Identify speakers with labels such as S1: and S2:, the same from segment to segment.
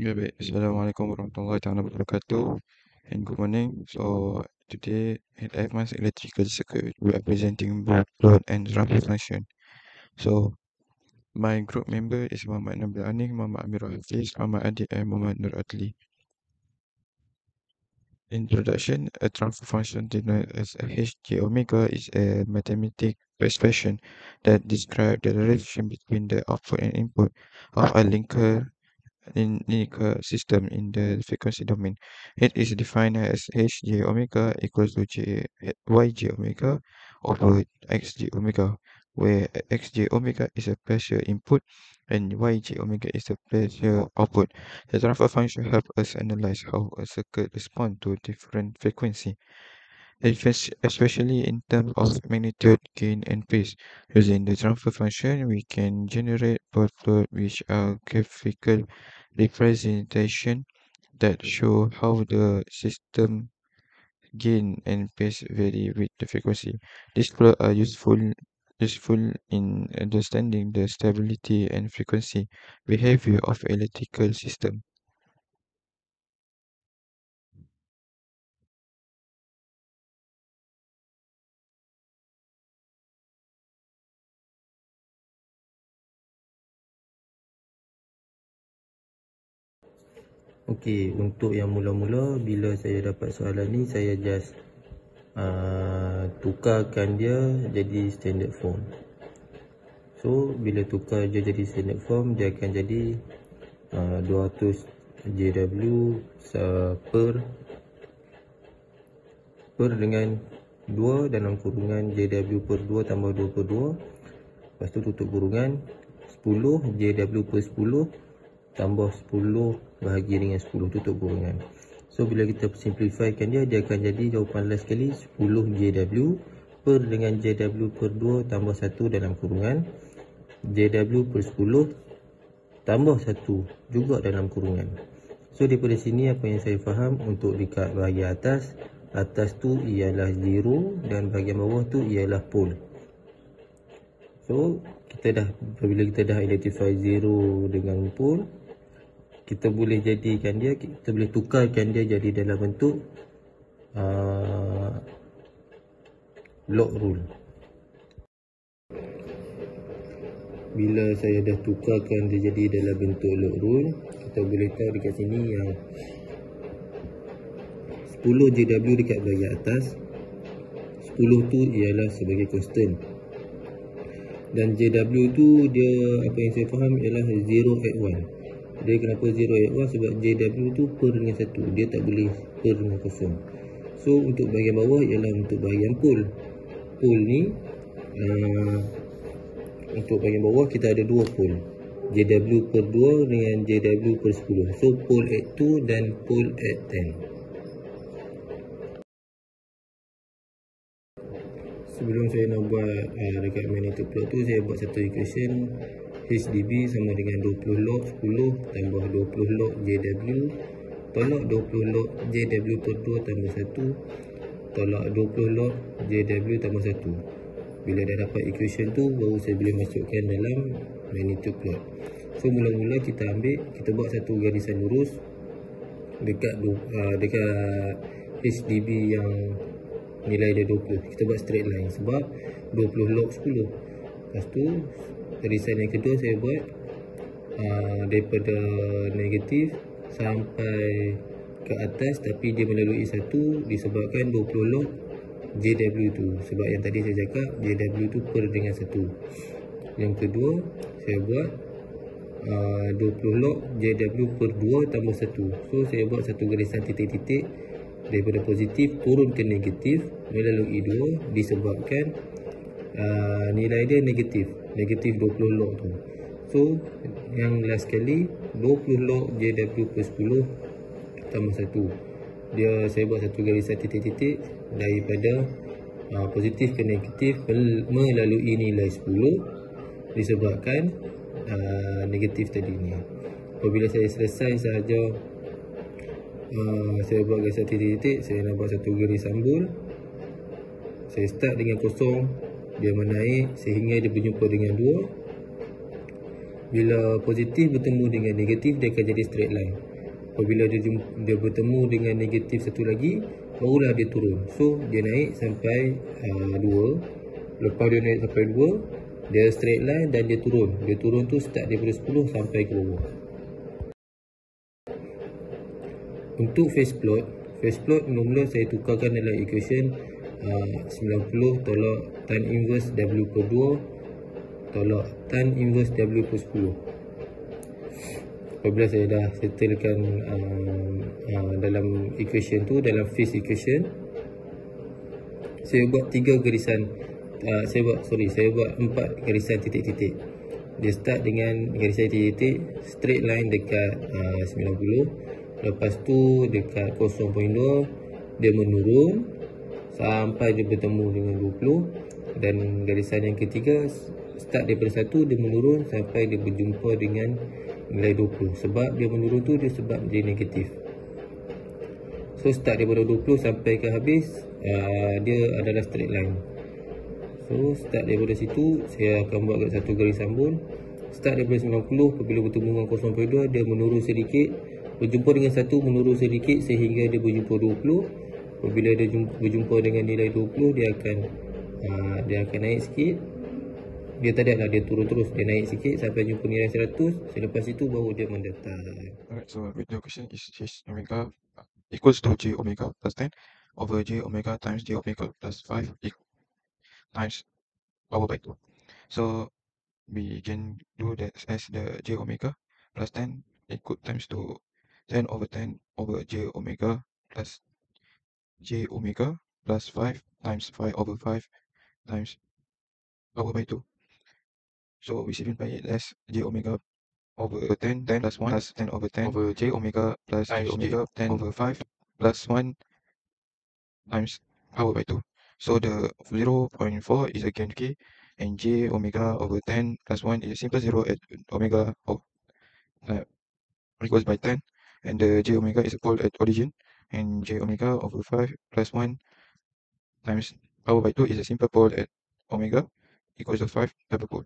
S1: Ya baik, Assalamualaikum warahmatullahi taala wabarakatuh and good morning. So today at Advanced Electrical Circuit we are presenting both load and transfer function. So my group member is Muhammad Nabil Aning, Muhammad Amirul Hafiz, Muhammad Adi and Muhammad Nur Adli. Introduction: a transfer function denoted as a Hj omega is a mathematical expression that describes the relation between the output and input of a linear system in the frequency domain. It is defined as Hj omega equals to Yj omega over Xj omega, where Xj omega is a pressure input and Yj omega is a pressure output. The transfer function helps us analyze how a circuit responds to different frequency, especially in terms of magnitude, gain, and phase. Using the transfer function, we can generate both plots which are graphical representation that show how the system gain and phase vary with the frequency. These plots are useful in understanding the stability and frequency behavior of electrical system.
S2: Okey, untuk yang mula-mula bila saya dapat soalan ni, saya just tukarkan dia jadi standard form. So bila tukar dia jadi standard form, dia akan jadi 200 JW per dengan 2 dalam kurungan JW per 2 tambah 2 per 2. Lepas tu tutup kurungan 10 JW per 10 tambah 10 bahagi dengan 10 tutup kurungan. So bila kita simplifykan dia, dia akan jadi jawapan last sekali 10 JW per dengan JW per 2 tambah 1 dalam kurungan JW per 10 tambah 1 juga dalam kurungan. So daripada sini apa yang saya faham, untuk dekat bahagian atas tu ialah 0 dan bahagian bawah tu ialah pole. So apabila kita dah identify 0 dengan pole, kita boleh jadikan dia, kita boleh tukarkan dia jadi dalam bentuk log rule. Bila saya dah tukarkan dia jadi dalam bentuk log rule, kita boleh tahu dekat sini yang 10 JW dekat bahagian atas, 10 tu ialah sebagai constant. Dan JW tu dia, apa yang saya faham ialah 0 at 1. Dia kenapa 0 at 1? Sebab JW tu per dengan 1, dia tak boleh per dengan kosong. So untuk bahagian bawah ialah untuk bahagian pole. Pole ni untuk bahagian bawah kita ada dua pole, JW per 2 dengan JW per 10. So pole at 2 dan pole at 10. Sebelum saya nak buat dekat magnetic plot tu, saya buat satu equation. HDB sama dengan 20 log 10 tambah 20 log JW tolak 20 log JW per 2 tambah 1 tolak 20 log JW tambah 1. Bila dah dapat equation tu, baru saya boleh masukkan dalam magnetic plot. So mula-mula kita buat satu garisan lurus dekat HDB yang nilai dia 20. Kita buat straight line sebab 20 log 10. Lepas tu garisan yang kedua saya buat daripada negatif sampai ke atas, tapi dia melalui 1 disebabkan 20 log JW tu. Sebab yang tadi saya cakap JW tu per dengan 1. Yang kedua saya buat 20 log JW per 2 tambah 1. So saya buat satu garisan titik-titik daripada positif turun ke negatif melalui 2 disebabkan nilai dia negatif 20 log tu. So yang last sekali 20 log JW per 10 tambah 1. Saya buat satu garisan titik-titik daripada positif ke negatif melalui nilai 10 disebabkan negatif tadi ni. Apabila saya selesai sahaja saya buat garisan titik-titik, saya nak buat satu garis sambul. Saya start dengan kosong, dia menaik sehingga dia berjumpa dengan 2. Bila positif bertemu dengan negatif, dia akan jadi straight line. Apabila dia bertemu dengan negatif satu lagi, barulah dia turun. So dia naik sampai 2. Lepas dia naik sampai 2, dia straight line dan dia turun. Dia turun tu start daripada 10 sampai ke bawah. Untuk phase plot mula-mula saya tukarkan dalam equation 90 tolak tan inverse W per 2 tolak tan inverse W per 10. Apabila saya dah settlekan dalam equation tu, dalam phase equation, saya buat 3 garisan. Saya buat 4 garisan titik-titik. Dia start dengan garisan titik-titik straight line dekat 90. Lepas tu dekat 0.2 dia menurun sampai dia bertemu dengan 20. Dan garisan yang ketiga start daripada 1, dia menurun sampai dia berjumpa dengan nilai 20. Sebab dia menurun tu dia sebab dia negatif. So start daripada 20 sampai ke habis, dia adalah straight line. So start daripada situ, saya akan buat satu garis sambung. Start daripada 90, apabila bertemu dengan 0.2 dia menurun sedikit, berjumpa dengan 1, menurun sedikit sehingga dia berjumpa 20. Apabila dia berjumpa dengan nilai 20, dia akan naik sikit. Dia tak adalah dia turun terus, dia naik sikit sampai jumpa nilai 100. Selepas itu baru dia mendatar.
S1: Alright, so the question is J omega equals to J omega plus 10 over J omega times J omega plus 5 times power by 2. So we can do that as the J omega plus 10 equal times to 10 over J omega plus J omega plus 5 times 5 over 5 times power by 2. So we simplify it as J omega over 10 plus 1 plus 10 over 10 over J omega plus J omega 10 over 5 plus 1 times power by 2. So the 0.4 is again k, and J omega over 10 plus 1 is a simple 0 at omega of equals by 10, and the J omega is a pole at origin, and J omega over 5 plus 1 times power by 2 is a simple pole at omega equals to 5 double pole.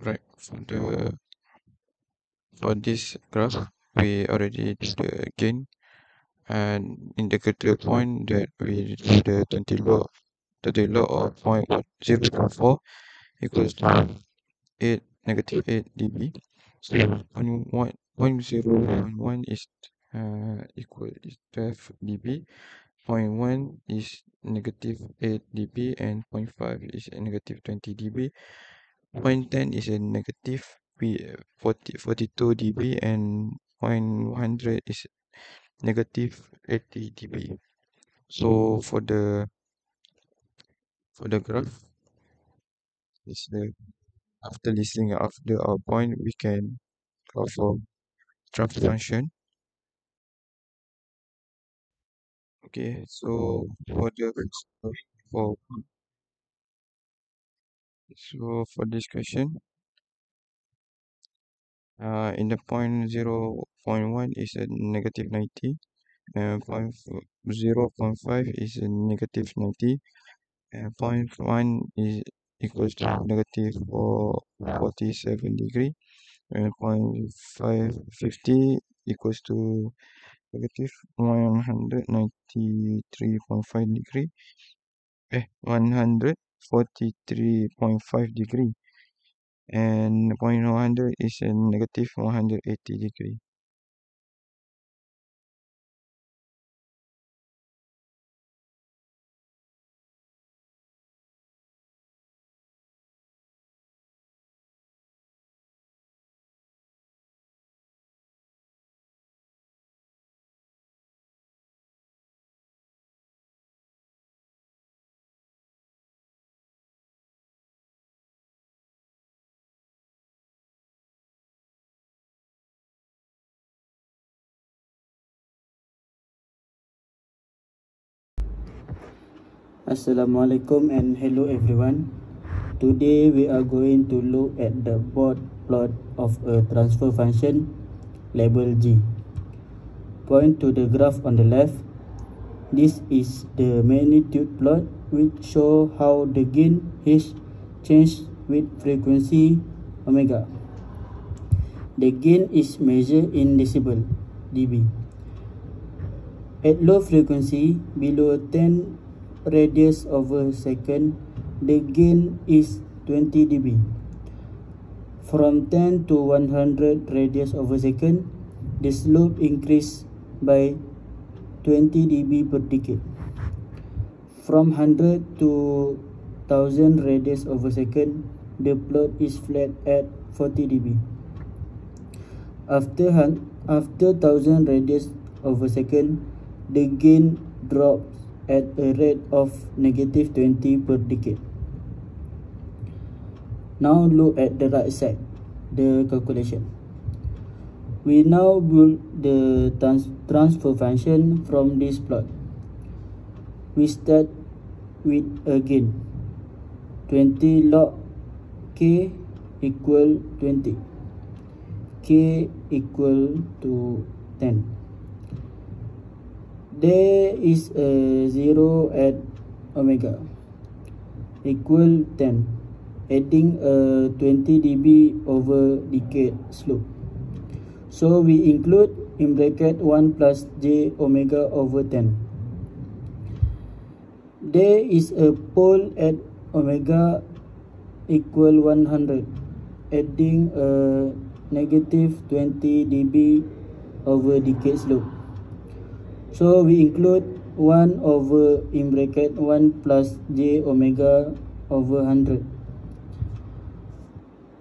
S1: Right, for this graph, we already did the gain, and in the critical point that we do the 20 log of 0.4 equals to 8 negative 8 dB. So 0.1 is equal is 12 dB, 0.1 is negative 8 dB, and 0.5 is a negative 20 dB. 0.10 is a negative 42 dB, and 0.100 is negative 80 dB. So for the graph, is the after listing after our point, we can call for transfer function. Okay, so for this question, in the point 0.1 is a negative 90, and 0.5 is a negative 90, and 0.1 is equals to negative 47 degree, and 0.550 equals to negative 193.5 degree, 143.5 degree, and 0.100 is a negative 180 degree.
S3: Assalamualaikum and hello everyone. Today we are going to look at the dot plot of a transfer function labeled G. Point to the graph on the left. This is the magnitude plot which show how the gain has changed with frequency omega. The gain is measured in decibel dB. At low frequency, below 10 radius over second, the gain is 20 dB. From 10 to 100 radius over second, the slope increased by 20 dB per decade. From 100 to 1000 radius over second, the plot is flat at 40 dB. After 1000 radius over second, the gain drops at a rate of -20 per decade. Now look at the right side, the calculation. We now build the transfer function from this plot. We start with a gain 20 log k equal 20, k equal to 10. There is a 0 at omega equal 10, adding a 20 dB over decade slope. So we include in bracket 1 plus j omega over 10. There is a pole at omega equal 100, adding a -20 dB over decade slope. So we include 1 over in bracket 1 plus j omega over 100.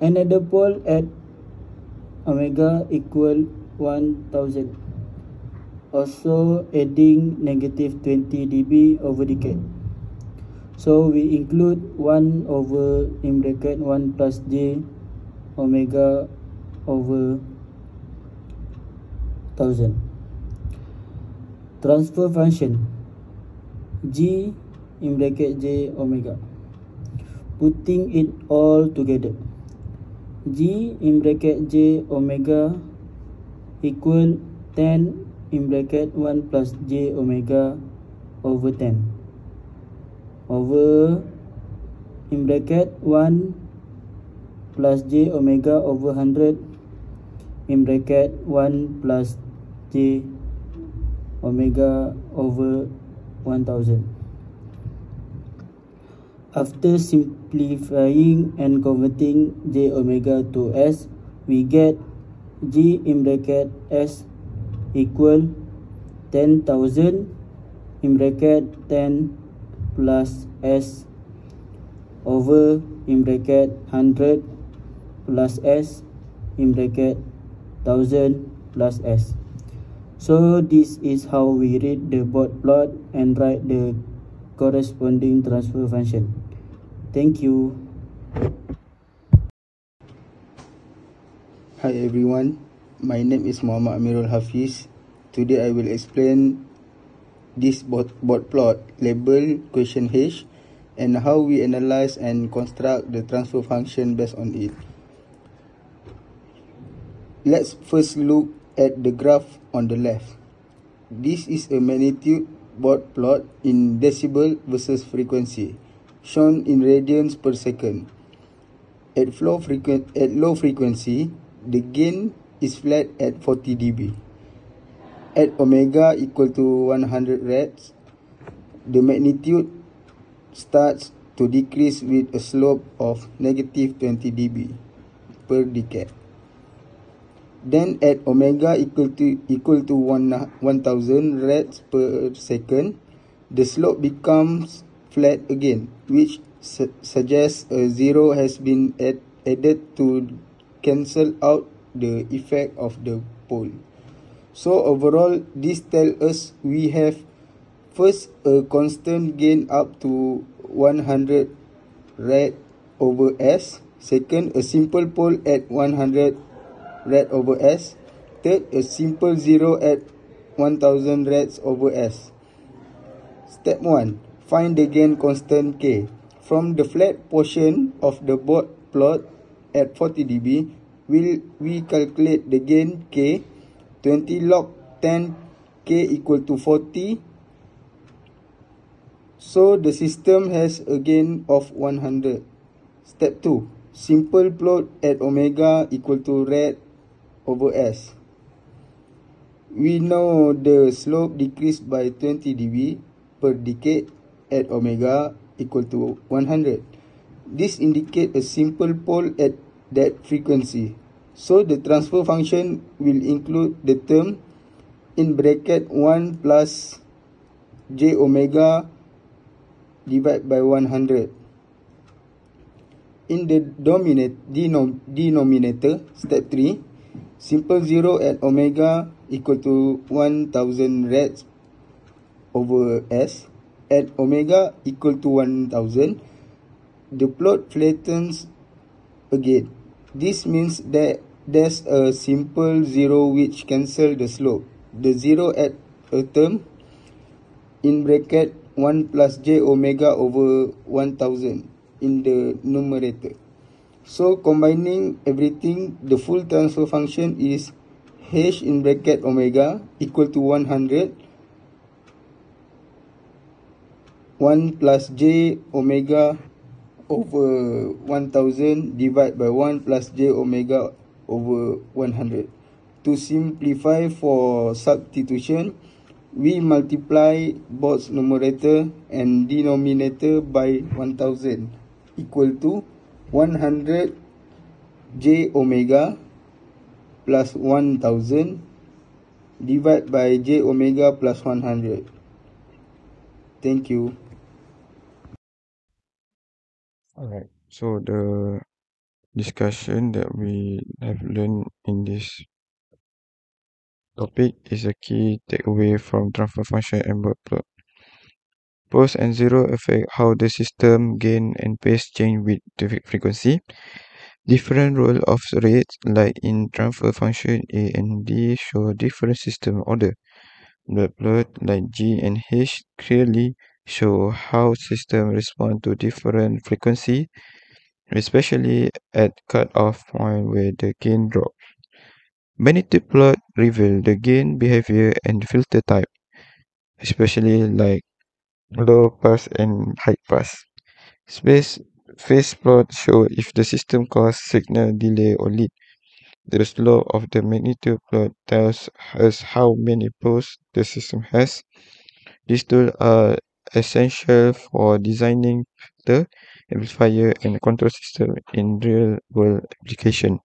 S3: Another pole at omega equal 1000, also adding -20 dB over decade. So we include 1 over in bracket 1 plus j omega over 1000. Transfer function g in bracket j omega. Putting it all together, g in bracket j omega equal 10 in bracket 1 plus j omega over 10 over in bracket 1 plus j omega over 100 in bracket 1 plus j omega over 1000. After simplifying and converting j omega to s, we get g in bracket s equal 10,000 in bracket 10 plus s over in bracket 100 plus s in bracket 1000 plus s. So this is how we read the Bott plot and write the corresponding transfer function. Thank you.
S4: Hi everyone, my name is Muhammad Amirul Hafiz. Today I will explain this Bott plot labeled question H and how we analyze and construct the transfer function based on it. Let's first look at the graph on the left. This is a magnitude Bott plot in decibel versus frequency, shown in radians per second. At low frequency, the gain is flat at 40 dB. At omega equal to 100 rads, the magnitude starts to decrease with a slope of -20 dB per decade. Then at omega equal to 1000 rads per second, the slope becomes flat again, which suggests a 0 has been added to cancel out the effect of the pole. So overall, this tells us we have first a constant gain up to 100 rad over s. Second, a simple pole at 100 rad over s. Third, a simple 0 at 1000 rads over s. Step 1. Find the gain constant k. From the flat portion of the Bott plot at 40 dB, we calculate the gain k. 20 log 10 k equal to 40. So the system has a gain of 100 Step 2. Simple plot at omega equal to rad over s. We know the slope decreased by 20 dB per decade at omega equal to 100. This indicates a simple pole at that frequency. So the transfer function will include the term in bracket 1 plus j omega divided by 100. In the denominator, step 3, simple 0 at omega equal to 1000 rads over s. At omega equal to 1000, the plot flattens again. This means that there's a simple 0 which cancel the slope. The 0 at a term in bracket 1 plus j omega over 1000 in the numerator. So combining everything, the full transfer function is h in bracket omega equal to 100 1 plus j omega over 1000 divided by 1 plus j omega over 100. To simplify for substitution, we multiply both numerator and denominator by 1000 equal to 100 j omega plus 1000 divided by j omega plus 100. Thank you.
S1: Alright, so the discussion that we have learned in this topic is a key takeaway from transfer function and word plot. Pose and zero affect how the system gain and pace change with the frequency. Different role of rates, like in transfer function A and D, show different system order. Word plot, like G and H, clearly show how system respond to different frequency, especially at cut-off point where the gain drop. Magnitude plot reveal the gain behavior and filter type, especially like low pass and high pass. Space phase plot show if the system cause signal delay or lead. The slope of the magnitude plot tells us how many poles the system has. These tools are essential for designing filter, amplifier, and control system in real-world application.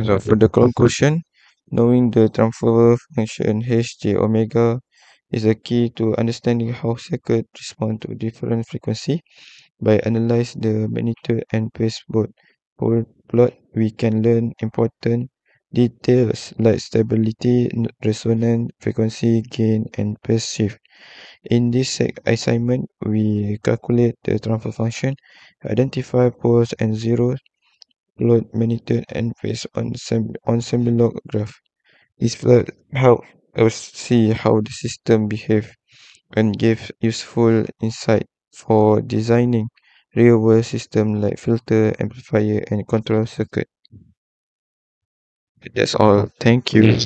S1: So for the conclusion, knowing the transfer function Hj omega is a key to understanding how circuit respond to different frequency. By analyze the magnitude and phase pole plot, we can learn important details like stability, resonance, frequency, gain, and phase shift. In this assignment, we calculate the transfer function, identify poles and zeros, plot magnitude and phase on semi-log graph. This will help us see how the system behave and give useful insight for designing real-world system like filter, amplifier, and control circuit. That's all. Thank you.